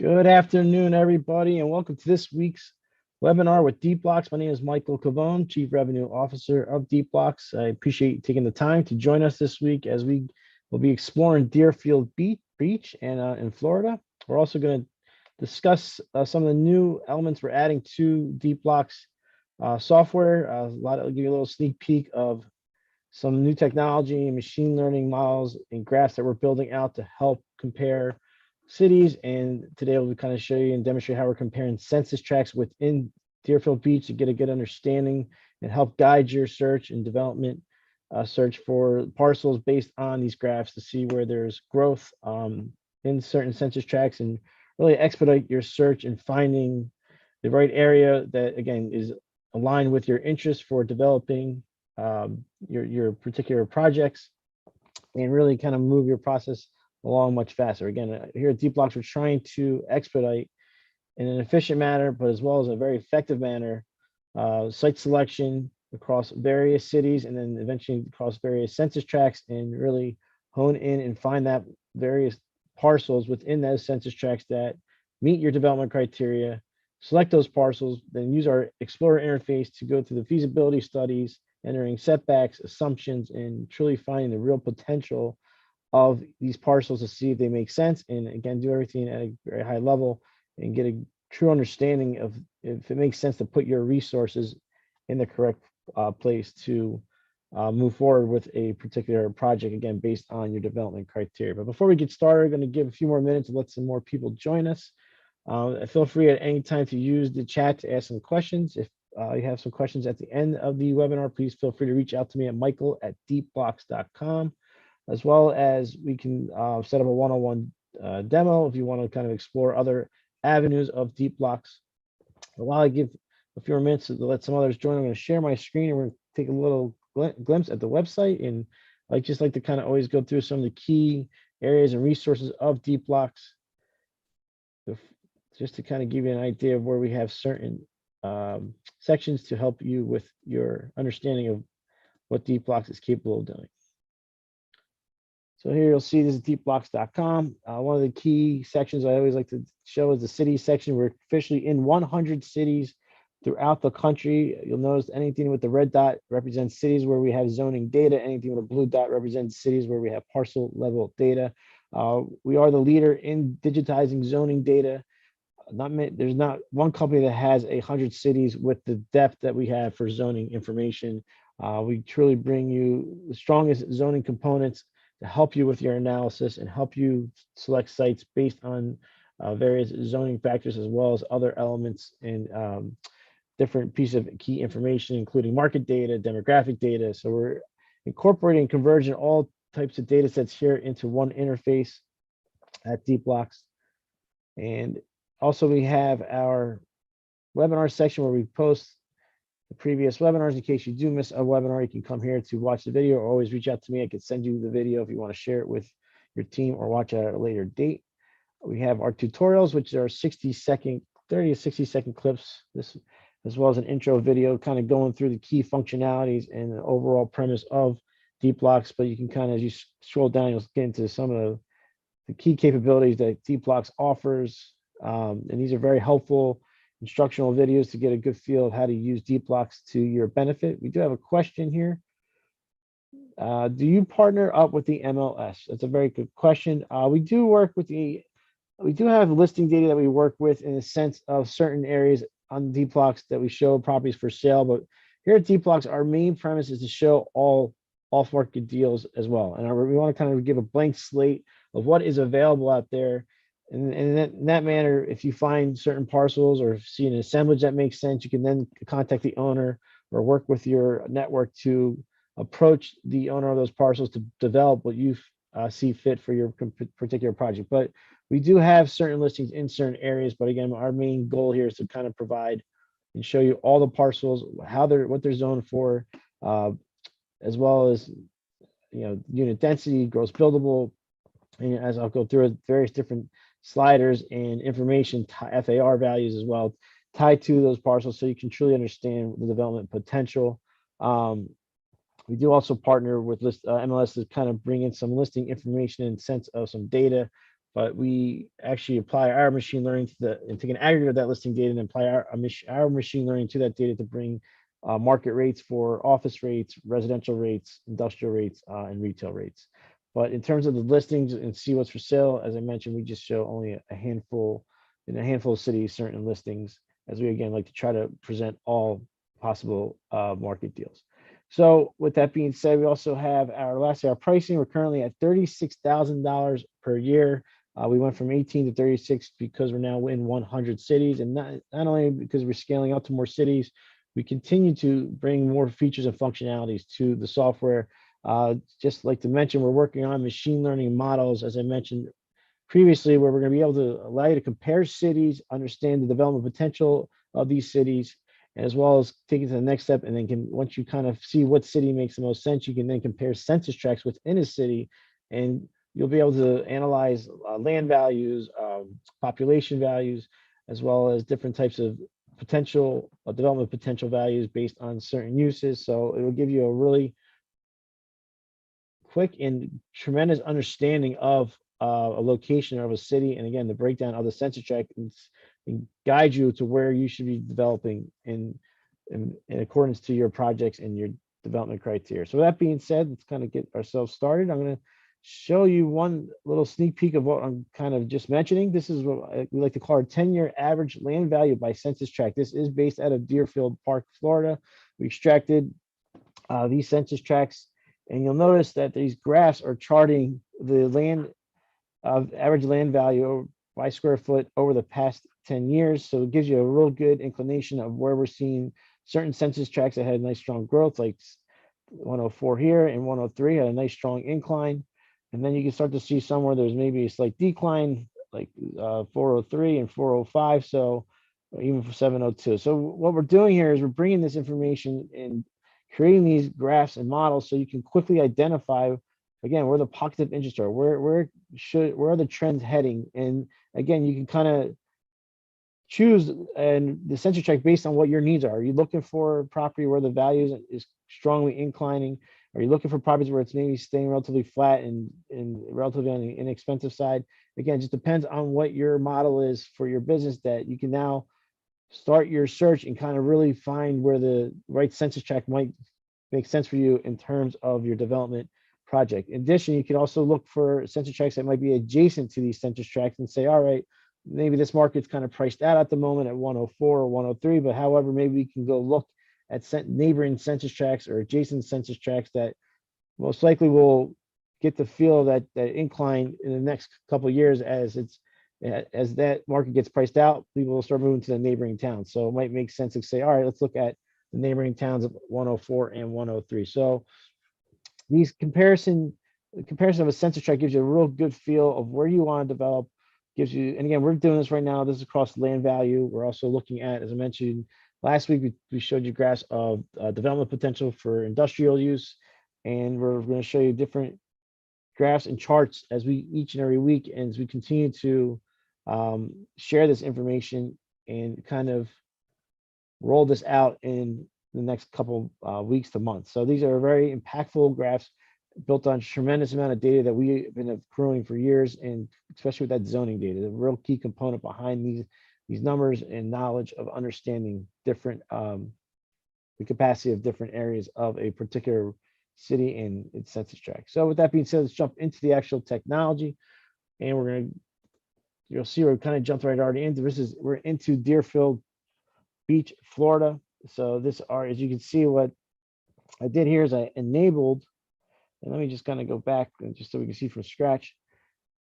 Good afternoon, everybody, and welcome to this week's webinar with Deepblocks. My name is Michael Cavone, Chief Revenue Officer of Deepblocks. I appreciate you taking the time to join us this week as we will be exploring Deerfield Beach and in Florida. We're also going to discuss some of the new elements we're adding to Deepblocks software. Give you a little sneak peek of some new technology and machine learning models and graphs that we're building out to help compare cities. And today we'll kind of show you and demonstrate how we're comparing census tracts within Deerfield Beach to get a good understanding and help guide your search and development search for parcels based on these graphs to see where there's growth in certain census tracts and really expedite your search and finding the right area that, again, is aligned with your interests for developing your particular projects and really kind of move your process along much faster. Again, here at Deepblocks, we're trying to expedite in an efficient manner, but as well as a very effective manner, site selection across various cities and then eventually across various census tracts, and really hone in and find that various parcels within those census tracts that meet your development criteria. Select those parcels, then use our Explorer interface to go through the feasibility studies, entering setbacks, assumptions, and truly finding the real potential of these parcels to see if they make sense. And again, do everything at a very high level and get a true understanding of if it makes sense to put your resources in the correct place to move forward with a particular project, again, based on your development criteria. But before we get started, I'm going to give a few more minutes to let some more people join us. Feel free at any time to use the chat to ask some questions. If you have some questions at the end of the webinar, please feel free to reach out to me at michael@deepblocks.com, as well as we can set up a one-on-one demo if you want to kind of explore other avenues of Deepblocks. But while I give a few more minutes to let some others join, I'm going to share my screen and we're going to take a little glimpse at the website. And I just like to kind of always go through some of the key areas and resources of Deepblocks, just to kind of give you an idea of where we have certain sections to help you with your understanding of what Deepblocks is capable of doing. So here you'll see this is deepblocks.com. One of the key sections I always like to show is the cities section. We're officially in 100 cities throughout the country. You'll notice anything with the red dot represents cities where we have zoning data. Anything with a blue dot represents cities where we have parcel level data. We are the leader in digitizing zoning data. There's not one company that has 100 cities with the depth that we have for zoning information. We truly bring you the strongest zoning components to help you with your analysis and help you select sites based on various zoning factors, as well as other elements and different pieces of key information, including market data, demographic data. So we're incorporating and converging all types of data sets here into one interface at Deepblocks. And also, we have our webinar section where we post the previous webinars. In case you do miss a webinar, you can come here to watch the video, or always reach out to me. I can send you the video if you want to share it with your team or watch it at a later date. We have our tutorials, which are 30 to 60-second clips, this as well as an intro video kind of going through the key functionalities and the overall premise of Deepblocks. But you can kind of, as you scroll down, you'll get into some of the key capabilities that Deepblocks offers. And these are very helpful instructional videos to get a good feel of how to use Deepblocks to your benefit. We do have a question here. Do you partner up with the MLS? That's a very good question. We do have listing data that we work with in the sense of certain areas on Deepblocks that we show properties for sale. But here at Deepblocks, our main premise is to show all off-market deals as well. And we want to kind of give a blank slate of what is available out there. And in that manner, if you find certain parcels or see an assemblage that makes sense, you can then contact the owner or work with your network to approach the owner of those parcels to develop what you see fit for your particular project. But we do have certain listings in certain areas. But again, our main goal here is to kind of provide and show you all the parcels, what they're zoned for, as well as unit density, gross buildable, and as I'll go through various different sliders and information, FAR values as well, tied to those parcels, so you can truly understand the development potential. We do also partner with MLS to kind of bring in some listing information and sense of some data but we actually apply our machine learning to and take an aggregate of that listing data and apply our machine learning to that data to bring market rates for office rates, residential rates, industrial rates, and retail rates. But in terms of the listings and see what's for sale, as I mentioned, we just show only a handful in a handful of cities, certain listings, as we again like to try to present all possible market deals. So with that being said, we also have our pricing. We're currently at $36,000 per year. We went from 18 to 36 because we're now in 100 cities, and not only because we're scaling out to more cities, we continue to bring more features and functionalities to the software. Just like to mention, we're working on machine learning models, as I mentioned previously, where we're going to be able to allow you to compare cities, understand the development potential of these cities, as well as take it to the next step. And then once you kind of see what city makes the most sense, you can then compare census tracts within a city, and you'll be able to analyze land values, population values, as well as different types of potential development potential values based on certain uses. So it will give you a really quick and tremendous understanding of a location of a city, and again, the breakdown of the census tract and guide you to where you should be developing in accordance to your projects and your development criteria. So with that being said, let's kind of get ourselves started. I'm going to show you one little sneak peek of what I'm kind of just mentioning. This is what we like to call our 10-year average land value by census tract. This is based out of Deerfield Park, Florida. We extracted these census tracts, and you'll notice that these graphs are charting the land average land value by square foot over the past 10 years. So it gives you a real good inclination of where we're seeing certain census tracts that had nice strong growth, like 104 here and 103 had a nice strong incline. And then you can start to see somewhere there's maybe a slight decline, like 403 and 405. So even for 702. So what we're doing here is we're bringing this information and creating these graphs and models so you can quickly identify, again, where the pockets of interest are, where are the trends heading. And again, you can kind of choose and the census tract based on what your needs are. Are you looking for a property where the value is strongly inclining? Are you looking for properties where it's maybe staying relatively flat and relatively on the inexpensive side? Again, it just depends on what your model is for your business, that you can now start your search and kind of really find where the right census tract might make sense for you in terms of your development project. In addition, you can also look for census tracts that might be adjacent to these census tracts and say, all right, maybe this market's kind of priced out at the moment at 104 or 103, but however, maybe we can go look at neighboring census tracts or adjacent census tracts that most likely will get the feel that incline in the next couple of years as that market gets priced out, people will start moving to the neighboring towns. So it might make sense to say, all right, let's look at the neighboring towns of 104 and 103. So these comparison of a census tract gives you a real good feel of where you want to develop, gives you, and again, we're doing this right now. This is across land value. We're also looking at, as I mentioned last week, we showed you graphs of development potential for industrial use, and we're going to show you different graphs and charts as we each and every week, and as we continue to share this information and kind of roll this out in the next couple weeks to months. So these are very impactful graphs built on tremendous amount of data that we've been accruing for years, and especially with that zoning data, the real key component behind these numbers and knowledge of understanding different the capacity of different areas of a particular city and its census tract. So with that being said, let's jump into the actual technology, and you'll see we're kind of jumped right already into we're into Deerfield Beach, Florida. So as you can see, what I did here is I enabled, and let me just kind of go back and just so we can see from scratch.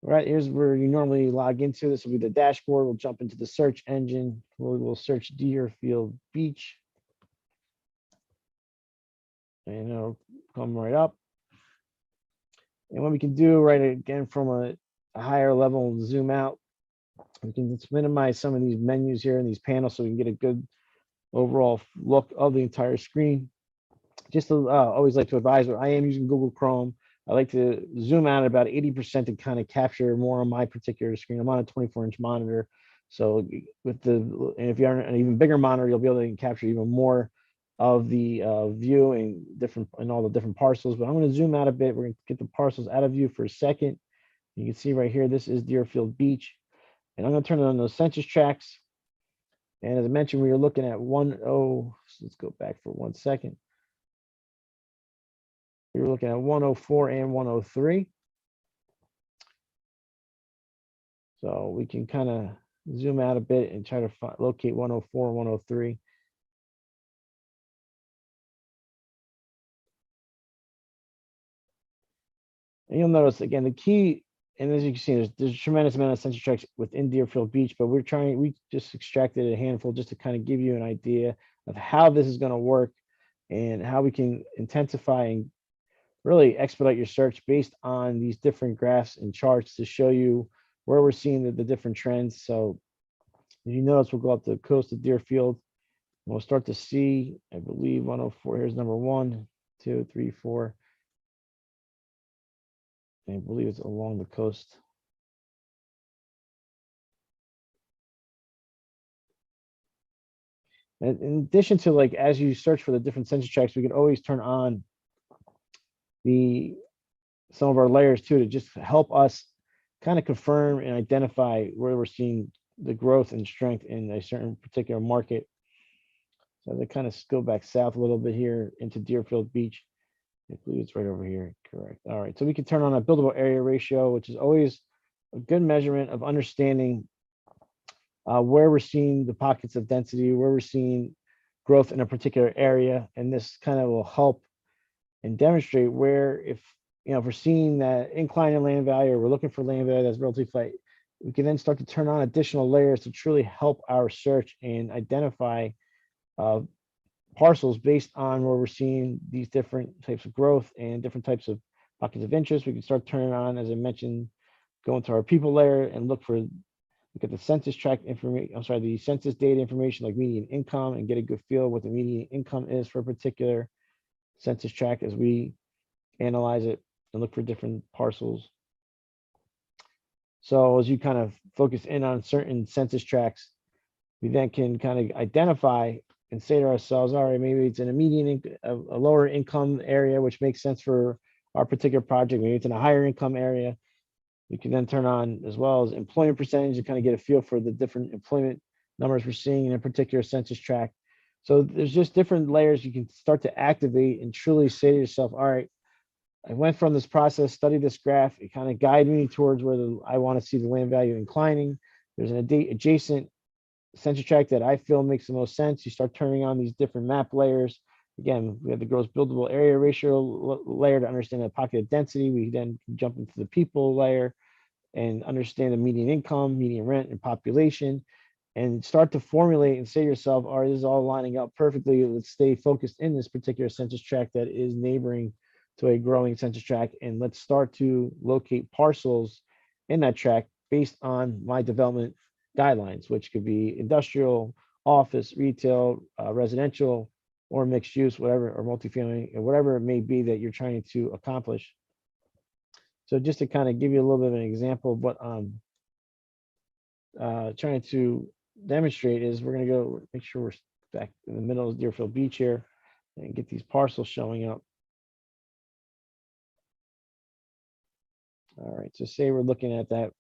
All right, here's where you normally log into. This will be the dashboard. We'll jump into the search engine. We'll search Deerfield Beach, and it'll come right up. And what we can do, right, again, from a higher level and zoom out, we can just minimize some of these menus here and these panels so we can get a good overall look of the entire screen. Just to always like to advise, but I am using Google Chrome. I like to zoom out at about 80% to kind of capture more on my particular screen. I'm on a 24-inch monitor, so and if you're on an even bigger monitor, you'll be able to capture even more of the view and all the different parcels. But I'm going to zoom out a bit. We're going to get the parcels out of view for a second. You can see right here, this is Deerfield Beach. And I'm going to turn on those census tracts. And as I mentioned, we were looking at 10, let's go back for 1 second. We were looking at 104 and 103. So we can kind of zoom out a bit and try to locate 104 and 103. And you'll notice again, the key, and as you can see, there's a tremendous amount of census tracts within Deerfield Beach, but we just extracted a handful just to kind of give you an idea of how this is going to work and how we can intensify and really expedite your search based on these different graphs and charts to show you where we're seeing the different trends. So as you notice, we'll go up the coast of Deerfield. We'll start to see, I believe 104, here's number 1, 2, 3, 4. I believe it's along the coast. And in addition to, like, as you search for the different census tracts, we can always turn on some of our layers too, to just help us kind of confirm and identify where we're seeing the growth and strength in a certain particular market. So they kind of go back south a little bit here into Deerfield Beach. I believe it's right over here. Correct. All right. So we can turn on a buildable area ratio, which is always a good measurement of understanding where we're seeing the pockets of density, where we're seeing growth in a particular area. And this kind of will help and demonstrate where, if we're seeing that incline in land value, or we're looking for land value that's relatively flat, we can then start to turn on additional layers to truly help our search and identify parcels based on where we're seeing these different types of growth and different types of pockets of interest. We can start turning on, as I mentioned, go into our people layer and look at the census tract information. I'm sorry, the census data information like median income, and get a good feel what the median income is for a particular census tract as we analyze it and look for different parcels. So as you kind of focus in on certain census tracts, we then can kind of identify and say to ourselves, all right, maybe it's in a lower income area, which makes sense for our particular project. Maybe it's in a higher income area. We can then turn on as well as employment percentage to kind of get a feel for the different employment numbers we're seeing in a particular census tract. So there's just different layers you can start to activate and truly say to yourself, all right, I went from this process, studied this graph, it kind of guided me towards where I want to see the land value inclining. There's an adjacent census tract that I feel makes the most sense. You start turning on these different map layers. Again, we have the gross buildable area ratio layer to understand the pocket of density. We then jump into the people layer and understand the median income, median rent, and population, and start to formulate and say to yourself, all right, this is all lining up perfectly. Let's stay focused in this particular census tract that is neighboring to a growing census tract, and let's start to locate parcels in that tract based on my development guidelines, which could be industrial, office, retail, residential, or mixed use, whatever, or multifamily, or whatever it may be that you're trying to accomplish. So just to kind of give you a little bit of an example of what I'm trying to demonstrate is, we're going to go make sure we're back in the middle of Deerfield Beach here and get these parcels showing up. All right, so say we're looking at that.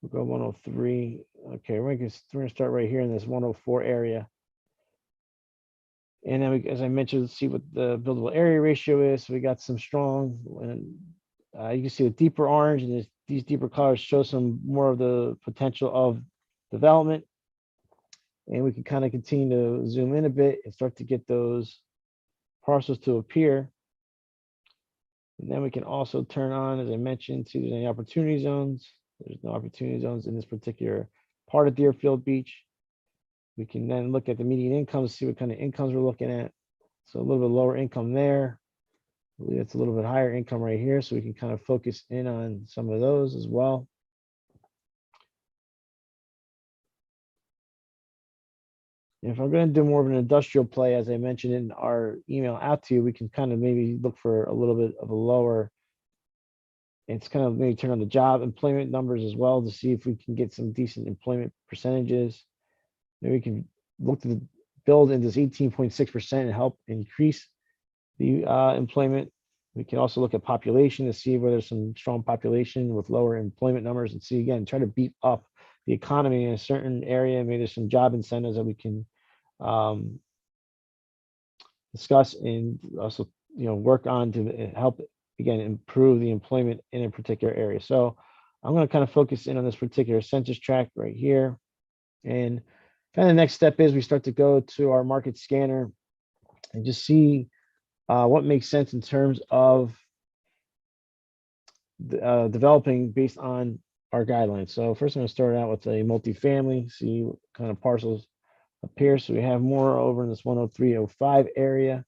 We'll go 103. Okay, we're going to start right here in this 104 area. And then, as I mentioned, let's see what the buildable area ratio is. So we got some strong, and you can see the deeper orange, and these deeper colors show some more of the potential of development. And we can kind of continue to zoom in a bit and start to get those parcels to appear. And then we can also turn on, as I mentioned, see if there's any opportunity zones. There's no opportunity zones in this particular part of Deerfield Beach. We can then look at the median incomes, see what kind of incomes we're looking at. So a little bit lower income there. I believe it's a little bit higher income right here. So we can kind of focus in on some of those as well. And if I'm going to do more of an industrial play, as I mentioned in our email out to you, we can kind of maybe look for a little bit of a lower. It's kind of maybe turn on the job employment numbers as well to see if we can get some decent employment percentages. Maybe we can look to build in this 18.6% and help increase the employment We can also look at population to see where there's some strong population with lower employment numbers, and see, again, try to beef up the economy in a certain area. Maybe there's some job incentives that we can discuss, and also, work on to help, again, improve the employment in a particular area. So I'm going to kind of focus in on this particular census tract right here. And kind of the next step is we start to go to our market scanner and just see what makes sense in terms of developing based on our guidelines. So first I'm going to start out with a multifamily, see what kind of parcels appear. So we have more over in this 10305 area.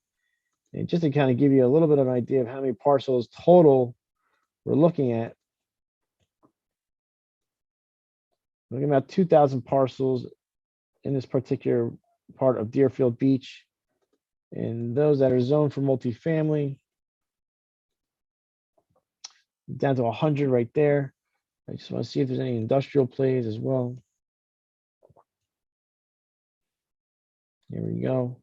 And just to kind of give you a little bit of an idea of how many parcels total we're looking at, we're looking at about 2,000 parcels in this particular part of Deerfield Beach. And those that are zoned for multifamily, down to 100 right there. I just want to see if there's any industrial plays as well. Here we go.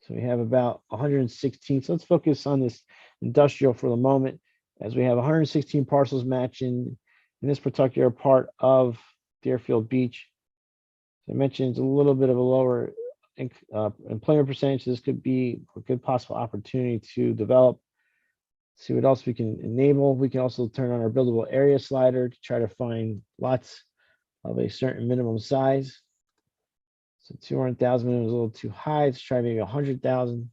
So we have about 116. So let's focus on this industrial for the moment, as we have 116 parcels matching in this particular part of Deerfield Beach. As I mentioned, it's a little bit of a lower employment percentage. This could be a good possible opportunity to develop. See what else we can enable. We can also turn on our buildable area slider to try to find lots of a certain minimum size. So 200,000 minimum is a little too high. Let's try maybe 100,000.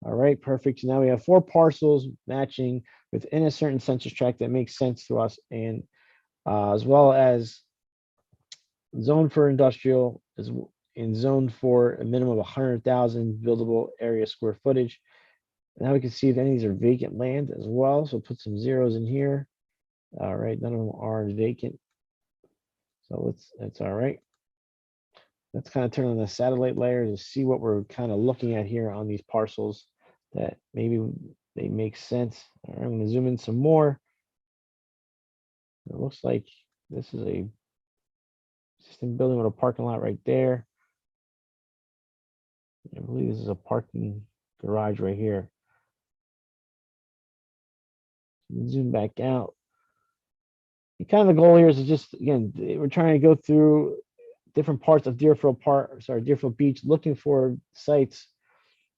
All right, perfect. So now we have 4 parcels matching within a certain census tract that makes sense to us, and as well as zone for industrial is in zone for a minimum of 100,000 buildable area square footage. Now we can see if any of these are vacant land as well. So put some zeros in here. All right, none of them are vacant. So that's all right. Let's kind of turn on the satellite layer to see what we're kind of looking at here on these parcels that maybe they make sense. All right, I'm going to zoom in some more. It looks like this is a existing building with a parking lot right there. I believe this is a parking garage right here. Zoom back out. And kind of the goal here is to just, again, we're trying to go through different parts of Deerfield Beach, looking for sites,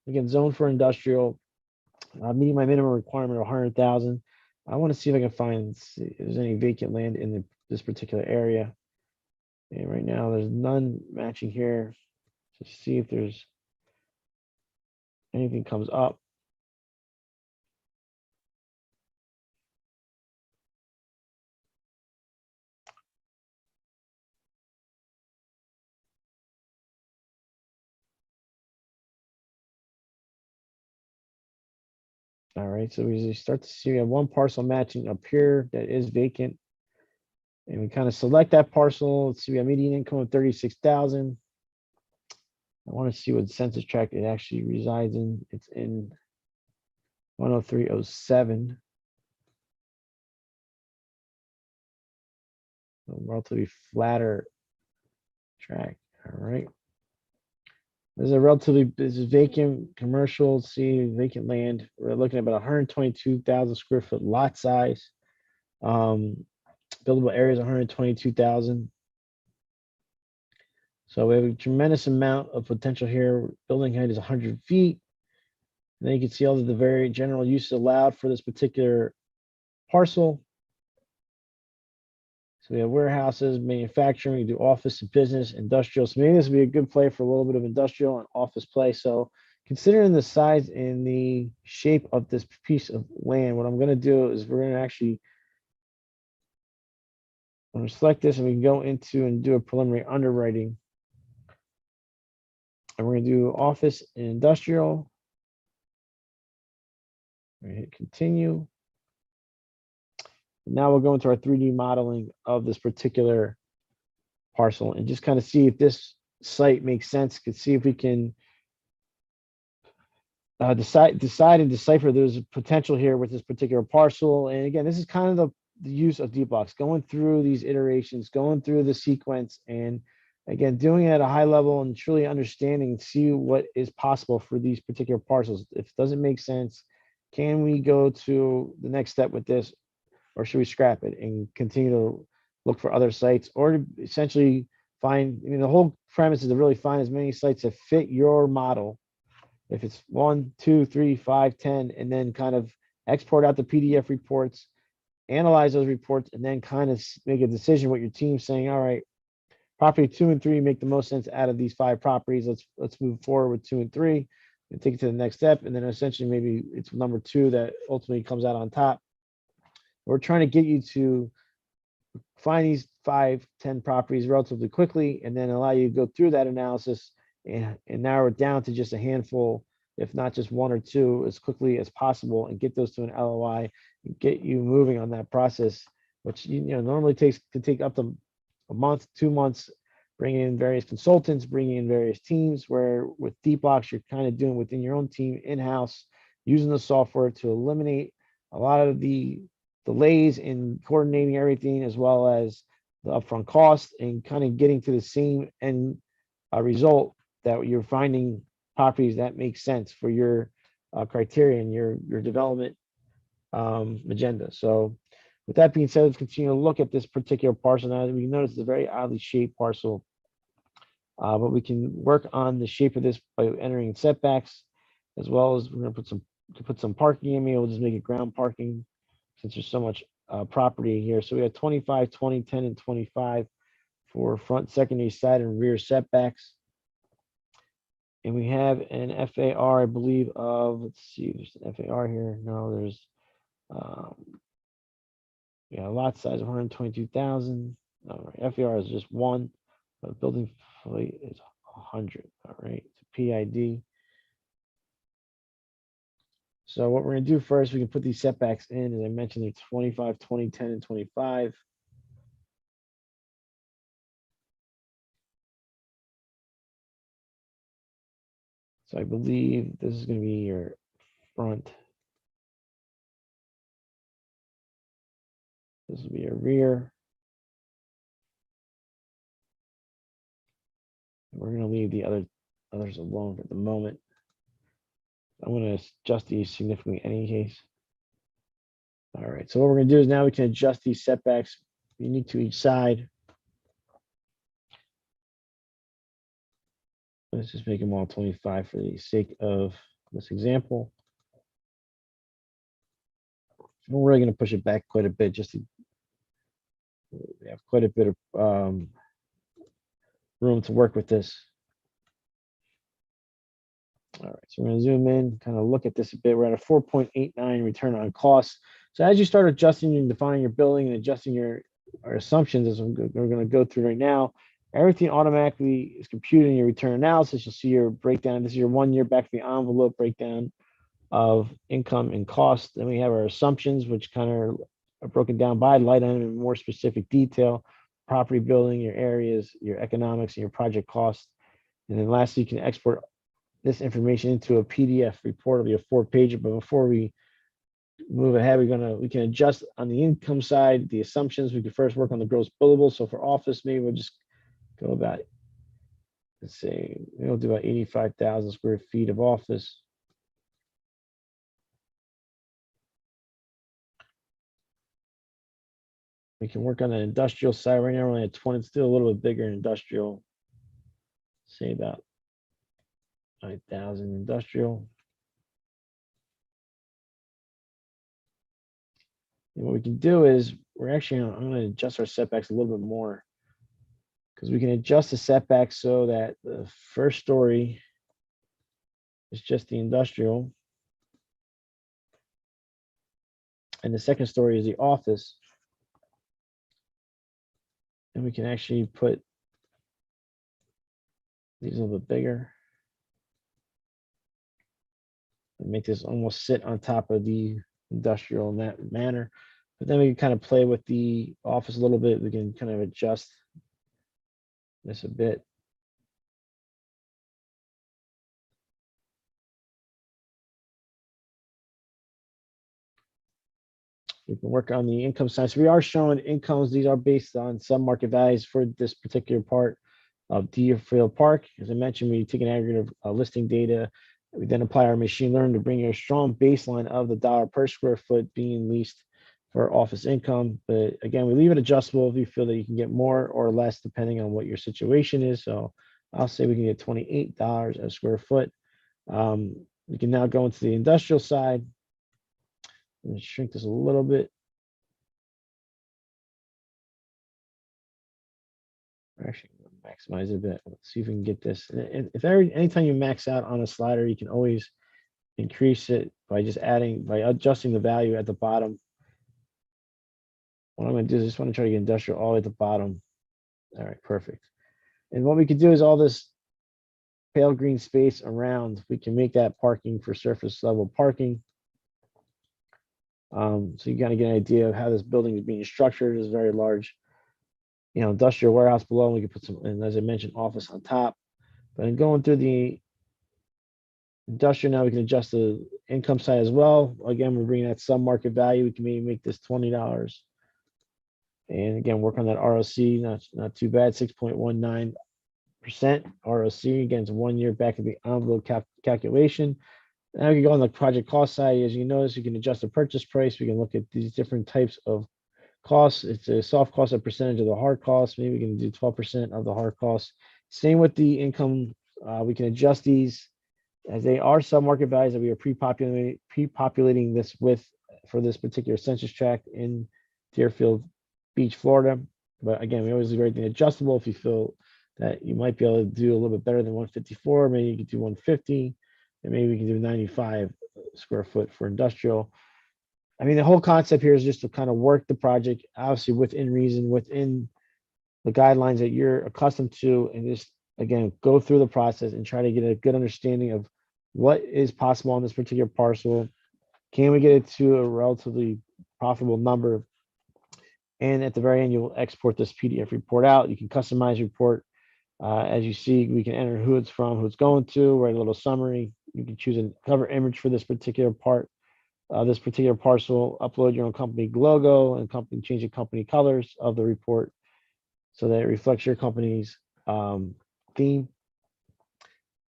again, zoned for industrial, meeting my minimum requirement of 100,000. I want to see if I can find if there's any vacant land in this particular area. And right now there's none matching here. Just see if there's anything comes up. All right, so we start to see we have 1 parcel matching up here that is vacant. And we kind of select that parcel. Let's see, we have median income of 36,000. I want to see what census tract it actually resides in. It's in 10307. A relatively flatter tract. All right. This is vacant commercial. Let's see, vacant land. We're looking at about 122,000 square foot lot size. Buildable areas 122,000. So we have a tremendous amount of potential here. Building height is 100 feet. And then you can see all of the very general uses allowed for this particular parcel. So we have warehouses, manufacturing, we do office and business, industrial. So maybe this would be a good play for a little bit of industrial and office play. So considering the size and the shape of this piece of land, what I'm going to do is we're going to actually, I'm going to select this and we can go into and do a preliminary underwriting. And we're going to do office and industrial. We're going to hit continue. Now we'll go into our 3D modeling of this particular parcel and just kind of see if this site makes sense. Could see if we can decide and decipher there's a potential here with this particular parcel. And again, this is kind of the use of Deepblocks, going through these iterations, going through the sequence, and again, doing it at a high level and truly understanding and see what is possible for these particular parcels. If it doesn't make sense, can we go to the next step with this, or should we scrap it and continue to look for other sites, or to essentially find, I mean, the whole premise is to really find as many sites that fit your model. If it's 1, 2, 3, 5, 10, and then kind of export out the PDF reports, analyze those reports, and then kind of make a decision what your team's saying. All right, property 2 and 3 make the most sense out of these 5 properties. Let's move forward with 2 and 3 and take it to the next step. And then essentially maybe it's number 2 that ultimately comes out on top. We're trying to get you to find these 5, 10 properties relatively quickly, and then allow you to go through that analysis and narrow it down to just a handful, if not just 1 or 2, as quickly as possible, and get those to an LOI and get you moving on that process, which normally can take up to a month, 2 months, bringing in various consultants, bringing in various teams, where with Deepblocks, you're kind of doing within your own team in-house, using the software to eliminate a lot of the delays in coordinating everything, as well as the upfront cost, and kind of getting to the same end result, that you're finding properties that make sense for your criteria and your development agenda. So with that being said, let's continue to look at this particular parcel. Now we notice it's a very oddly shaped parcel, but we can work on the shape of this by entering setbacks, as well as we're going to put some parking in. Maybe we'll just make it ground parking, since there's so much property here. So we have 25, 20, 10, and 25 for front, secondary, side, and rear setbacks. And we have an FAR, I believe, of, let's see, there's an FAR here. No, there's, yeah, lot size of 122,000. All right, FAR is just 1, but building fleet is 100. All right, it's a PID. So what we're going to do first, we can put these setbacks in. As I mentioned, they're 25, 20, 10, and 25. So I believe this is going to be your front. This will be your rear. We're going to leave the others alone for the moment. I'm going to adjust these significantly in any case. All right, so what we're going to do is now we can adjust these setbacks unique to each side. Let's just make them all 25 for the sake of this example. We're really going to push it back quite a bit, just to have quite a bit of room to work with this. All right, so we're going to zoom in, kind of look at this a bit. We're at a 4.89 return on cost. So as you start adjusting and defining your building and adjusting your assumptions, as we're going to go through right now, everything automatically is computed in your return analysis. You'll see your breakdown. This is your 1 year back to the envelope breakdown of income and cost. Then we have our assumptions, which kind of are broken down by line item in more specific detail: property, building, your areas, your economics, and your project costs. And then lastly, you can export this information into a PDF report. It'll be a 4-pager. But before we move ahead, we can adjust on the income side the assumptions. We can first work on the gross billable. So for office, maybe we'll just go about, let's say, we'll do about 85,000 square feet of office. We can work on the industrial side. Right now, we're only at 20. It's still a little bit bigger in industrial. Say about 9,000 industrial. And what we can do is I'm going to adjust our setbacks a little bit more, because we can adjust the setbacks so that the first story is just the industrial, and the second story is the office. And we can actually put these a little bit bigger and make this almost sit on top of the industrial in that manner. But then we can kind of play with the office a little bit. We can kind of adjust this a bit. We can work on the income side. So we are showing incomes. These are based on some market values for this particular part of Deerfield Park. As I mentioned, we take an aggregate of listing data, We then apply our machine learning to bring you a strong baseline of the dollar per square foot being leased for office income. But again, we leave it adjustable if you feel that you can get more or less depending on what your situation is. So I'll say we can get $28 a square foot. We can now go into the industrial side. Let me shrink this a little bit. Actually, maximize it a bit. Let's see if we can get this. And if anytime you max out on a slider, you can always increase it by adjusting the value at the bottom. What I'm going to do is just want to try to get industrial all the way at the bottom. All right, perfect. And what we could do is all this pale green space around, we can make that parking for surface level parking. So you kind of get an idea of how this building is being structured. It's very large, industrial warehouse below. And we could put some, and as I mentioned, office on top. But in going through the industrial now, we can adjust the income side as well. Again, we're bringing that sub market value. We can maybe make this $20. And again, work on that ROC, not too bad, 6.19% ROC. Again, it's 1 year back of the envelope calculation. Now we can go on the project cost side. As you notice, you can adjust the purchase price. We can look at these different types of costs. It's a soft cost, a percentage of the hard cost. Maybe we can do 12% of the hard cost. Same with the income. We can adjust these as they are sub-market values that we are pre-populating this with for this particular census tract in Deerfield Beach, Florida. But again, we always leave everything adjustable. If you feel that you might be able to do a little bit better than 154, maybe you could do 150, and maybe we can do 95 square foot for industrial. I mean, the whole concept here is just to kind of work the project, obviously within reason, within the guidelines that you're accustomed to, and just, again, go through the process and try to get a good understanding of what is possible on this particular parcel. Can we get it to a relatively profitable number? And at the very end, you'll export this PDF report out. You can customize your report. As you see, we can enter who it's from, who it's going to, write a little summary. You can choose a cover image for this particular part, this particular parcel, upload your own company logo and change the company colors of the report so that it reflects your company's theme.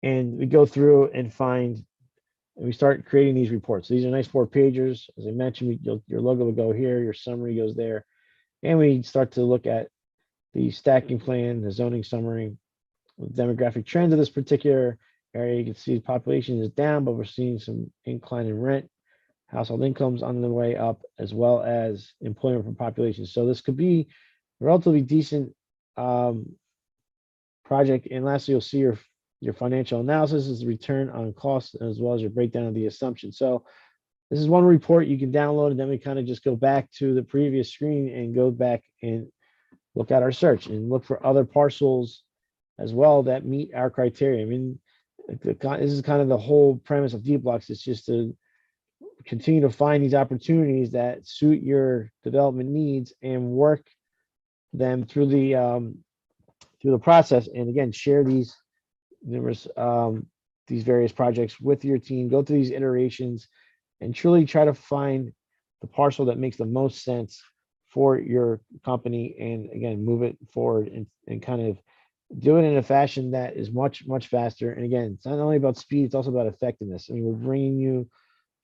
And we go through and we start creating these reports. So these are nice 4-pagers. As I mentioned, your logo will go here, your summary goes there. And we start to look at the stacking plan, the zoning summary, the demographic trends of this particular area. You can see the population is down, but we're seeing some incline in rent, household incomes on the way up, as well as employment for population. So this could be a relatively decent project. And lastly, you'll see your financial analysis is the return on cost, as well as your breakdown of the assumption. So this is one report you can download, and then we kind of just go back to the previous screen and go back and look at our search and look for other parcels as well that meet our criteria. I mean, this is kind of the whole premise of Deepblocks. It's just to continue to find these opportunities that suit your development needs and work them through the process. And again, share these various projects with your team. Go through these iterations and truly try to find the parcel that makes the most sense for your company, and again, move it forward and kind of do it in a fashion that is much, much faster. And again, it's not only about speed, it's also about effectiveness. I mean, we're bringing you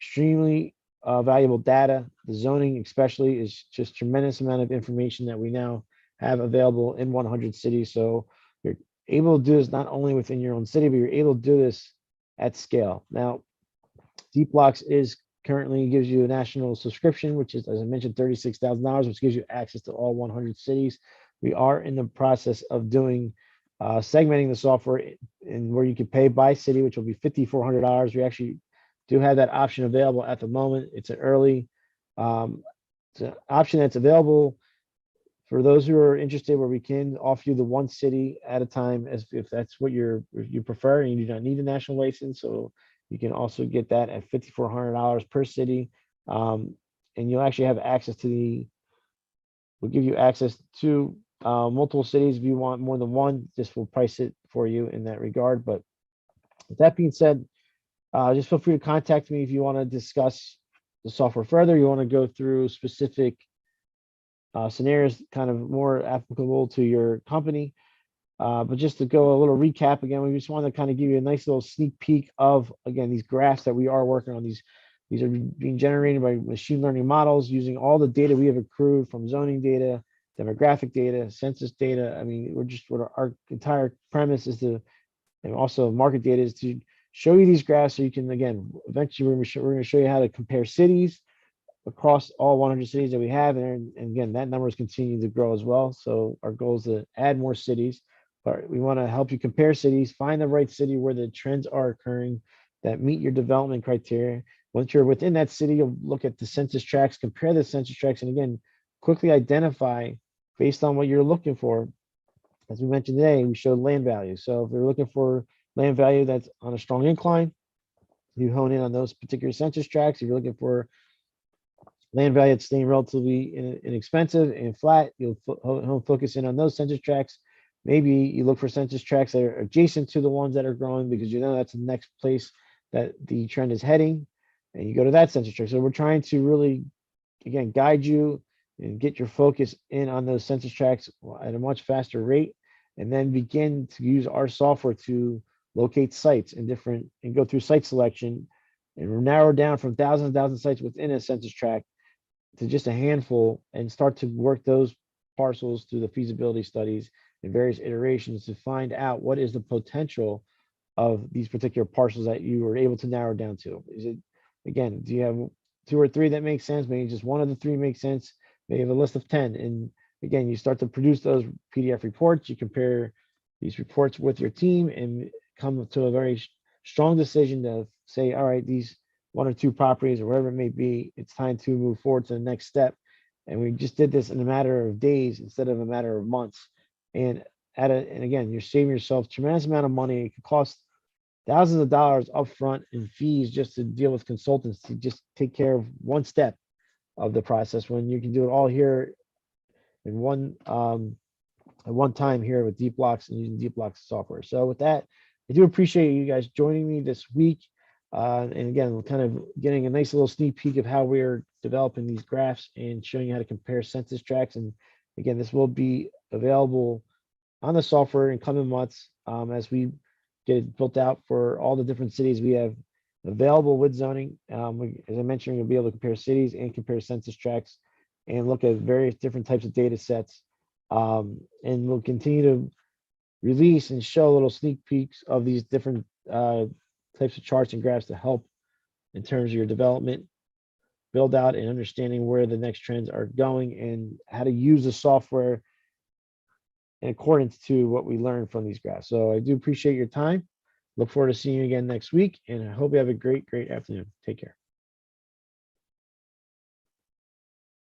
extremely valuable data. The zoning especially is just tremendous amount of information that we now have available in 100 cities. So you're able to do this not only within your own city, but you're able to do this at scale. Now, Deepblocks currently gives you a national subscription, which is, as I mentioned, $36,000, which gives you access to all 100 cities. We are in the process of doing segmenting the software and where you can pay by city, which will be $5,400. We actually do have that option available at the moment. It's an early it's an option that's available for those who are interested, where we can offer you the one city at a time, as if that's what you prefer, and you do not need a national license. So you can also get that at $5,400 per city. And you'll actually have access to we'll give you access to multiple cities. If you want more than one, this will price it for you in that regard. But with that being said, just feel free to contact me if you want to discuss the software further. You want to go through specific scenarios kind of more applicable to your company. But just to go a little recap again, we just want to kind of give you a nice little sneak peek of, again, these graphs that we are working on. These are being generated by machine learning models using all the data we have accrued from zoning data, demographic data, census data. I mean, our entire premise is to, and also market data, is to show you these graphs so you can, again, eventually we're going to show you how to compare cities across all 100 cities that we have. And again, that number is continuing to grow as well. So our goal is to add more cities, but we want to help you compare cities, find the right city where the trends are occurring that meet your development criteria. Once you're within that city, you'll look at the census tracts, compare the census tracts, and again, quickly identify based on what you're looking for. As we mentioned today, we showed land value. So if you're looking for land value that's on a strong incline, you hone in on those particular census tracts. If you're looking for land value that's staying relatively inexpensive and flat, you'll focus in on those census tracts. Maybe you look for census tracts that are adjacent to the ones that are growing because you know that's the next place that the trend is heading, and you go to that census tract. So we're trying to really, again, guide you and get your focus in on those census tracts at a much faster rate, and then begin to use our software to locate sites and go through site selection and narrow down from thousands and thousands of sites within a census tract to just a handful, and start to work those parcels through the feasibility studies and various iterations to find out what is the potential of these particular parcels that you were able to narrow down to. Is it, again, do you have 2 or 3 that make sense? Maybe just 1 of the 3 makes sense. Maybe you have a list of 10. And again, you start to produce those PDF reports. You compare these reports with your team and come to a very strong decision to say, all right, these 1 or 2 properties or whatever it may be, it's time to move forward to the next step. And we just did this in a matter of days instead of a matter of months. And again, you're saving yourself a tremendous amount of money. It could cost thousands of dollars upfront in fees just to deal with consultants to just take care of one step of the process, when you can do it all here in at one time here with Deepblocks and using Deepblocks software. So with that, I do appreciate you guys joining me this week. And again, we're kind of getting a nice little sneak peek of how we're developing these graphs and showing you how to compare census tracts. And again, this will be available on the software in coming months as we get it built out for all the different cities we have available with zoning. As I mentioned, you'll be able to compare cities and compare census tracts and look at various different types of data sets. And we'll continue to release and show little sneak peeks of these different types of charts and graphs to help in terms of your development, build out, and understanding where the next trends are going and how to use the software in accordance to what we learned from these graphs. So I do appreciate your time. Look forward to seeing you again next week, and I hope you have a great afternoon. Take care.